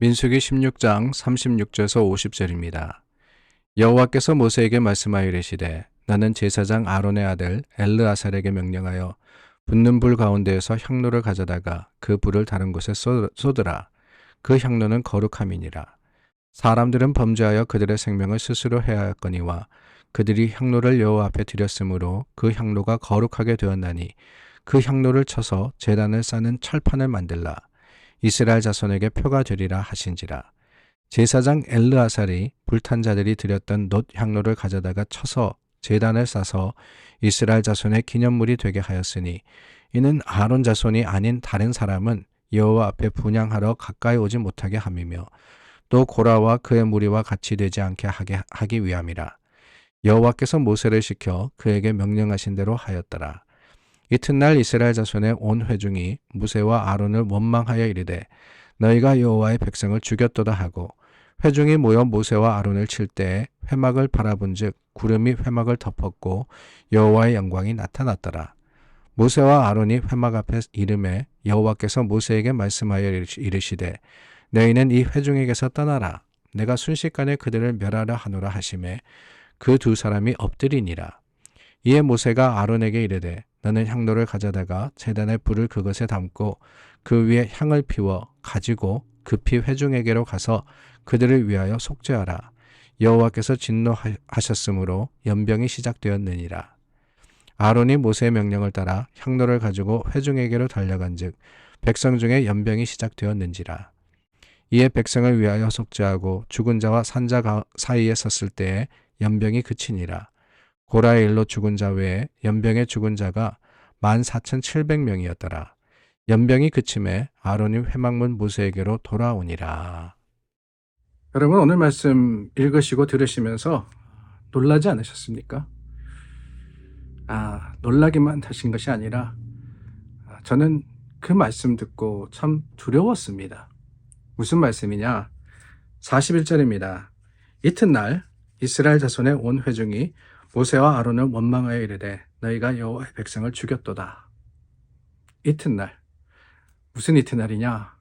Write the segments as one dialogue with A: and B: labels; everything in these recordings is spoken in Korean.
A: 민수기 16장 36절에서 50절입니다. 여호와께서 모세에게 말씀하여 이르시되 나는 제사장 아론의 아들 엘르아살에게 명령하여 붙는 불 가운데에서 향로를 가져다가 그 불을 다른 곳에 쏟으라. 그 향로는 거룩함이니라. 사람들은 범죄하여 그들의 생명을 스스로 해하였거니와 그들이 향로를 여호와 앞에 드렸으므로 그 향로가 거룩하게 되었나니 그 향로를 쳐서 제단을 쌓는 철판을 만들라. 이스라엘 자손에게 표가 되리라 하신지라. 제사장 엘르아살이 불탄 자들이 드렸던 놋 향로를 가져다가 쳐서 제단을 싸서 이스라엘 자손의 기념물이 되게 하였으니 이는 아론 자손이 아닌 다른 사람은 여호와 앞에 분향하러 가까이 오지 못하게 함이며 또 고라와 그의 무리와 같이 되지 않게 하기 위함이라. 여호와께서 모세를 시켜 그에게 명령하신 대로 하였더라. 이튿날 이스라엘 자손의 온 회중이 모세와 아론을 원망하여 이르되 너희가 여호와의 백성을 죽였도다 하고 회중이 모여 모세와 아론을 칠 때에 회막을 바라본즉 구름이 회막을 덮었고 여호와의 영광이 나타났더라. 모세와 아론이 회막 앞에 이름에 여호와께서 모세에게 말씀하여 이르시되 너희는 이 회중에게서 떠나라. 내가 순식간에 그들을 멸하려 하노라 하시매 그 두 사람이 엎드리니라. 이에 모세가 아론에게 이르되 너는 향로를 가져다가 제단의 불을 그것에 담고 그 위에 향을 피워 가지고 급히 회중에게로 가서 그들을 위하여 속죄하라. 여호와께서 진노하셨으므로 연병이 시작되었느니라. 아론이 모세의 명령을 따라 향로를 가지고 회중에게로 달려간즉 백성 중에 연병이 시작되었는지라. 이에 백성을 위하여 속죄하고 죽은 자와 산자 사이에 섰을 때에 연병이 그치니라. 고라의 일로 죽은 자 외에 연병에 죽은 자가 14,700명이었더라. 연병이 그침에 아론이 회막문 모세에게로 돌아오니라. 여러분 오늘 말씀 읽으시고 들으시면서 놀라지 않으셨습니까? 놀라기만 하신 것이 아니라 저는 그 말씀 듣고 참 두려웠습니다. 무슨 말씀이냐? 41절입니다. 이튿날 이스라엘 자손의 온 회중이 모세와 아론을 원망하여 이르되 너희가 여호와의 백성을 죽였도다. 이튿날. 무슨 이튿날이냐?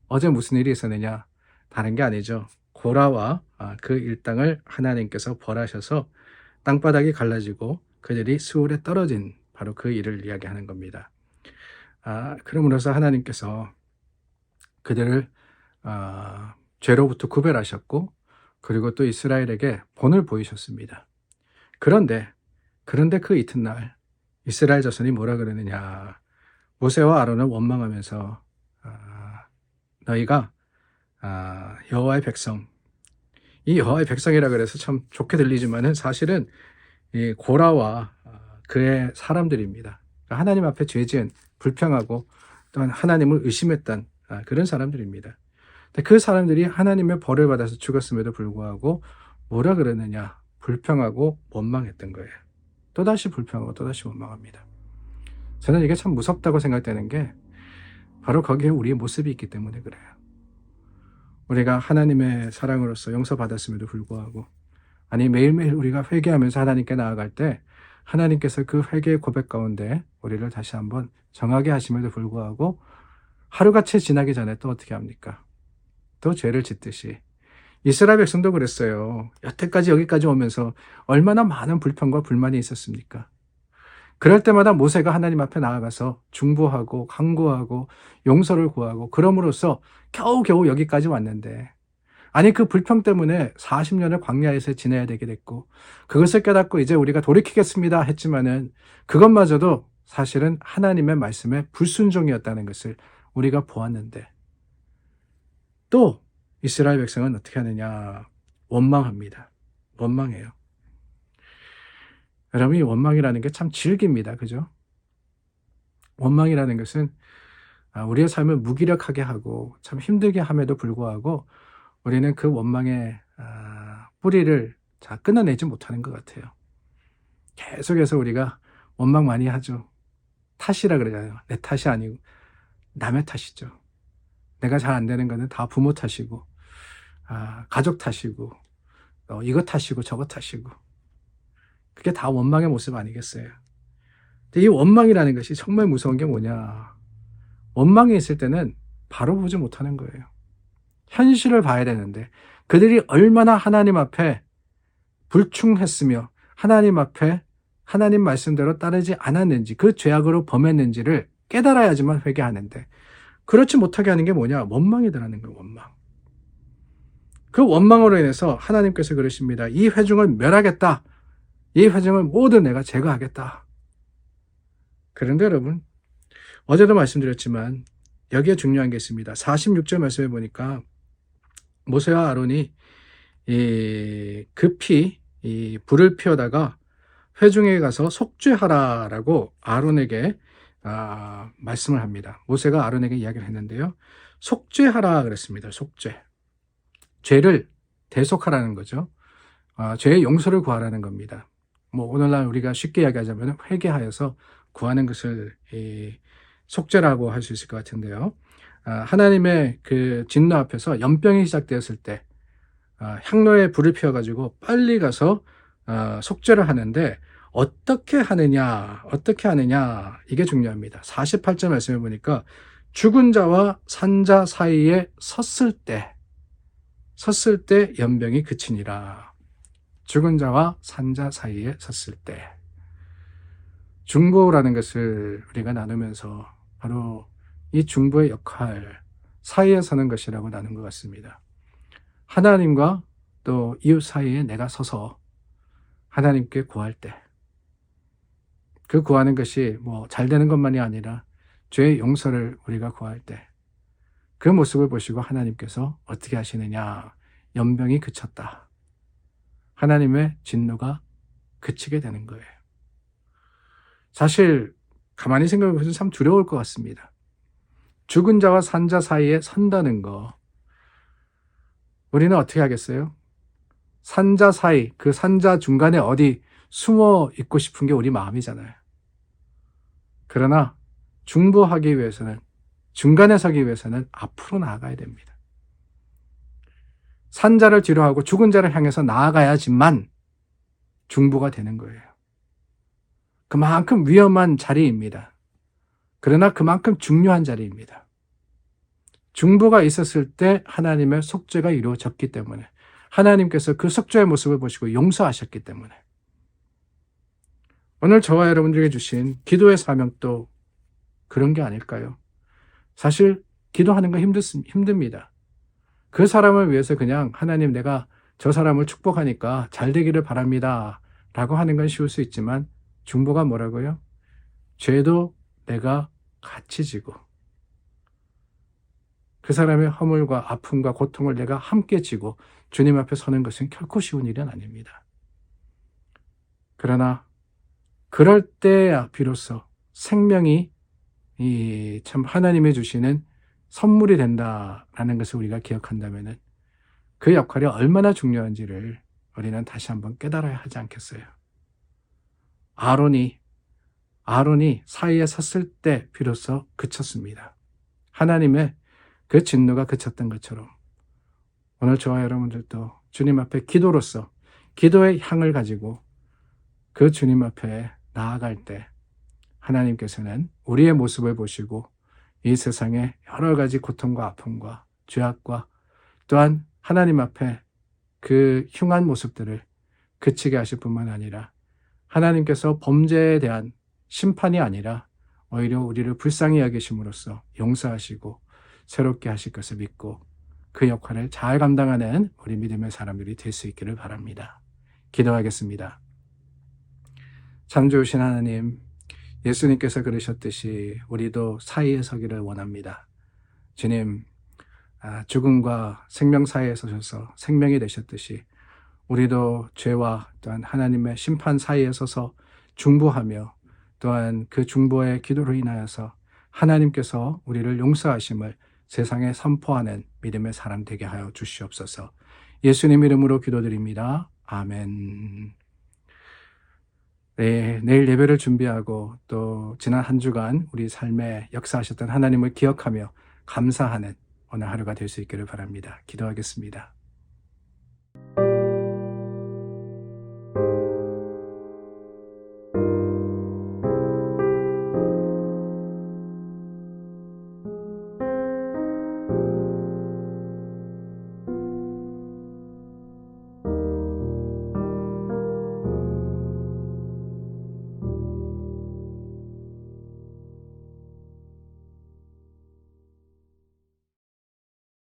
A: 어제 무슨 일이 있었느냐? 다른 게 아니죠. 고라와 그 일당을 하나님께서 벌하셔서 땅바닥이 갈라지고 그들이 수월에 떨어진 바로 그 일을 이야기하는 겁니다. 그러므로서 하나님께서 그들을 죄로부터 구별하셨고 그리고 또 이스라엘에게 본을 보이셨습니다. 그런데 그 이튿날 이스라엘 자손이 뭐라 그러느냐? 모세와 아론을 원망하면서 너희가 여호와의 백성, 이 여호와의 백성이라 그래서 참 좋게 들리지만은 사실은 이 고라와 그의 사람들입니다. 하나님 앞에 죄지은 불평하고 또한 하나님을 의심했던 그런 사람들입니다. 그 사람들이 하나님의 벌을 받아서 죽었음에도 불구하고 뭐라 그러느냐? 불평하고 원망했던 거예요. 또다시 불평하고 또다시 원망합니다. 저는 이게 참 무섭다고 생각되는 게 바로 거기에 우리의 모습이 있기 때문에 그래요. 우리가 하나님의 사랑으로서 용서받았음에도 불구하고 매일매일 우리가 회개하면서 하나님께 나아갈 때 하나님께서 그 회개의 고백 가운데 우리를 다시 한번 정하게 하심에도 불구하고 하루가 채 지나기 전에 또 어떻게 합니까? 또 죄를 짓듯이 이스라엘 백성도 그랬어요. 여태까지 여기까지 오면서 얼마나 많은 불평과 불만이 있었습니까? 그럴 때마다 모세가 하나님 앞에 나아가서 중보하고 강구하고 용서를 구하고 그럼으로써 겨우겨우 여기까지 왔는데 그 불평 때문에 40년을 광야에서 지내야 되게 됐고 그것을 깨닫고 이제 우리가 돌이키겠습니다 했지만은 그것마저도 사실은 하나님의 말씀에 불순종이었다는 것을 우리가 보았는데 또 이스라엘 백성은 어떻게 하느냐? 원망합니다. 원망해요. 여러분 이 원망이라는 게 참 질깁니다. 그죠? 원망이라는 것은 우리의 삶을 무기력하게 하고 참 힘들게 함에도 불구하고 우리는 그 원망의 뿌리를 잘 끊어내지 못하는 것 같아요. 계속해서 우리가 원망 많이 하죠. 탓이라 그러잖아요. 내 탓이 아니고 남의 탓이죠. 내가 잘 안 되는 거는 다 부모 탓이고 가족 탓이고 이거 탓이고 저거 탓이고 그게 다 원망의 모습 아니겠어요? 근데 이 원망이라는 것이 정말 무서운 게 뭐냐? 원망이 있을 때는 바로 보지 못하는 거예요. 현실을 봐야 되는데 그들이 얼마나 하나님 앞에 불충했으며 하나님 앞에 하나님 말씀대로 따르지 않았는지 그 죄악으로 범했는지를 깨달아야지만 회개하는데 그렇지 못하게 하는 게 뭐냐? 원망이더라는 거예요. 원망. 그 원망으로 인해서 하나님께서 그러십니다. 이 회중을 멸하겠다. 이 회중을 모두 내가 제거하겠다. 그런데 여러분 어제도 말씀드렸지만 여기에 중요한 게 있습니다. 46절 말씀해 보니까 모세와 아론이 급히 불을 피워다가 회중에 가서 속죄하라라고 아론에게 말씀을 합니다. 모세가 아론에게 이야기를 했는데요. 속죄하라 그랬습니다. 속죄. 죄를 대속하라는 거죠. 죄의 용서를 구하라는 겁니다. 뭐 오늘날 우리가 쉽게 이야기하자면 회개하여서 구하는 것을 속죄라고 할 수 있을 것 같은데요. 하나님의 그 진노 앞에서 연병이 시작되었을 때 향로에 불을 피워가지고 빨리 가서 속죄를 하는데 어떻게 하느냐 이게 중요합니다. 48절 말씀해 보니까 죽은 자와 산 자 사이에 섰을 때 연병이 그치니라. 죽은 자와 산 자 사이에 섰을 때. 중보라는 것을 우리가 나누면서 바로 이 중보의 역할 사이에 서는 것이라고 나눈 것 같습니다. 하나님과 또 이웃 사이에 내가 서서 하나님께 구할 때 그 구하는 것이 뭐 잘 되는 것만이 아니라 죄의 용서를 우리가 구할 때 그 모습을 보시고 하나님께서 어떻게 하시느냐? 연병이 그쳤다. 하나님의 진노가 그치게 되는 거예요. 사실 가만히 생각해 보면 참 두려울 것 같습니다. 죽은 자와 산 자 사이에 선다는 거 우리는 어떻게 하겠어요? 산자 사이, 그 산자 중간에 어디 숨어 있고 싶은 게 우리 마음이잖아요. 그러나 중보하기 위해서는 중간에 서기 위해서는 앞으로 나아가야 됩니다. 산자를 뒤로 하고 죽은 자를 향해서 나아가야지만 중보가 되는 거예요. 그만큼 위험한 자리입니다. 그러나 그만큼 중요한 자리입니다. 중보가 있었을 때 하나님의 속죄가 이루어졌기 때문에 하나님께서 그 속죄의 모습을 보시고 용서하셨기 때문에 오늘 저와 여러분들에게 주신 기도의 사명도 그런 게 아닐까요? 사실 기도하는 건 힘듭니다. 그 사람을 위해서 그냥 하나님 내가 저 사람을 축복하니까 잘 되기를 바랍니다 라고 하는 건 쉬울 수 있지만 중보가 뭐라고요? 죄도 내가 같이 지고 그 사람의 허물과 아픔과 고통을 내가 함께 지고 주님 앞에 서는 것은 결코 쉬운 일은 아닙니다. 그러나 그럴 때야 비로소 생명이 참 하나님이 주시는 선물이 된다라는 것을 우리가 기억한다면 그 역할이 얼마나 중요한지를 우리는 다시 한번 깨달아야 하지 않겠어요? 아론이 사이에 섰을 때 비로소 그쳤습니다. 하나님의 그 진노가 그쳤던 것처럼 오늘 저와 여러분들도 주님 앞에 기도로서 기도의 향을 가지고 그 주님 앞에 나아갈 때 하나님께서는 우리의 모습을 보시고 이 세상의 여러 가지 고통과 아픔과 죄악과 또한 하나님 앞에 그 흉한 모습들을 그치게 하실 뿐만 아니라 하나님께서 범죄에 대한 심판이 아니라 오히려 우리를 불쌍히 여기심으로써 용서하시고 새롭게 하실 것을 믿고 그 역할을 잘 감당하는 우리 믿음의 사람들이 될 수 있기를 바랍니다. 기도하겠습니다. 참 좋으신 하나님, 예수님께서 그러셨듯이 우리도 사이에 서기를 원합니다. 주님, 죽음과 생명 사이에 서셔서 생명이 되셨듯이 우리도 죄와 또한 하나님의 심판 사이에 서서 중보하며 또한 그 중보의 기도로 인하여서 하나님께서 우리를 용서하심을 세상에 선포하는 믿음의 사람 되게 하여 주시옵소서. 예수님 이름으로 기도드립니다. 아멘. 네, 내일 예배를 준비하고 또 지난 한 주간 우리 삶에 역사하셨던 하나님을 기억하며 감사하는 오늘 하루가 될 수 있기를 바랍니다. 기도하겠습니다.